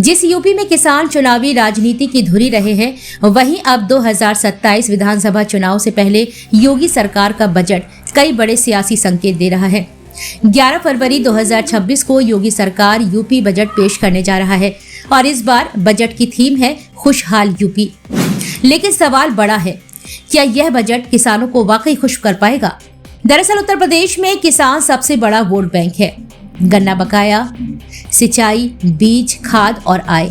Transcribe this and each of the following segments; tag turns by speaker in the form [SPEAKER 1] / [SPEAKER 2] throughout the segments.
[SPEAKER 1] जिस यूपी में किसान चुनावी राजनीति की धुरी रहे हैं, वहीं अब 2027 विधानसभा चुनाव से पहले योगी सरकार का बजट कई बड़े सियासी संकेत दे रहा है। 11 फरवरी 2026 को योगी सरकार यूपी बजट पेश करने जा रहा है और इस बार बजट की थीम है खुशहाल यूपी। लेकिन सवाल बड़ा है, क्या यह बजट किसानों को वाकई खुश कर पाएगा? दरअसल उत्तर प्रदेश में किसान सबसे बड़ा वोट बैंक है। गन्ना बकाया, सिंचाई, बीज, खाद और आय,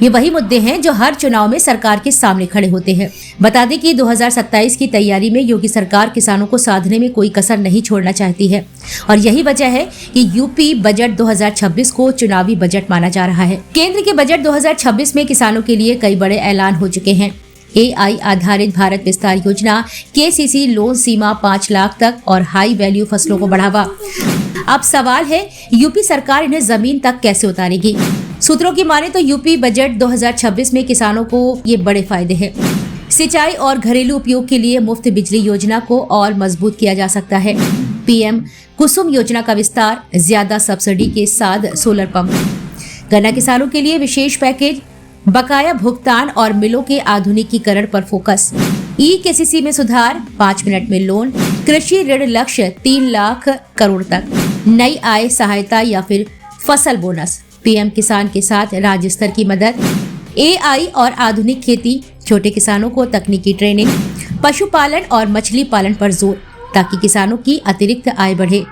[SPEAKER 1] ये वही मुद्दे हैं जो हर चुनाव में सरकार के सामने खड़े होते हैं। बता दें कि 2027 की तैयारी में योगी सरकार किसानों को साधने में कोई कसर नहीं छोड़ना चाहती है और यही वजह है कि यूपी बजट 2026 को चुनावी बजट माना जा रहा है। केंद्र के बजट 2026 में किसानों के लिए कई बड़े ऐलान हो चुके हैं। AI आधारित भारत विस्तार योजना, KCC लोन सीमा 5 लाख तक और हाई वैल्यू फसलों को बढ़ावा। अब सवाल है, यूपी सरकार इन्हें जमीन तक कैसे उतारेगी? सूत्रों की माने तो यूपी बजट 2026 में किसानों को ये बड़े फायदे हैं। सिंचाई और घरेलू उपयोग के लिए मुफ्त बिजली योजना को और मजबूत किया जा सकता है। PM कुसुम योजना का विस्तार, ज्यादा सब्सिडी के साथ सोलर पंप, गन्ना किसानों के लिए विशेष पैकेज, बकाया भुगतान और मिलों के आधुनिकीकरण पर फोकस, KCC में सुधार, 5 मिनट में लोन, कृषि ऋण लक्ष्य 3 लाख करोड़ तक, नई आय सहायता या फिर फसल बोनस, PM किसान के साथ राज्य स्तर की मदद, AI और आधुनिक खेती, छोटे किसानों को तकनीकी ट्रेनिंग, पशुपालन और मछली पालन पर जोर ताकि किसानों की अतिरिक्त आय बढ़े।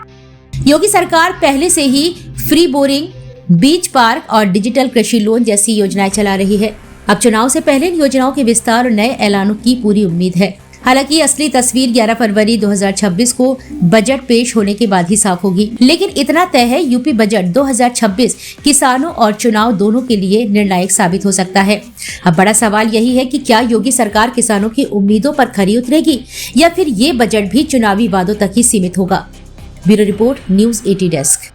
[SPEAKER 1] योगी सरकार पहले से ही फ्री बोरिंग, बीज पार्क और डिजिटल कृषि लोन जैसी योजनाएं चला रही है। अब चुनाव से पहले इन योजनाओं के विस्तार और नए ऐलानों की पूरी उम्मीद है। हालांकि असली तस्वीर 11 फरवरी 2026 को बजट पेश होने के बाद ही साफ होगी। लेकिन इतना तय है, यूपी बजट 2026 किसानों और चुनाव दोनों के लिए निर्णायक साबित हो सकता है। अब बड़ा सवाल यही है कि क्या योगी सरकार किसानों की उम्मीदों पर खरी उतरेगी या फिर ये बजट भी चुनावी वादों तक ही सीमित होगा। Bureau report, news 80 desk.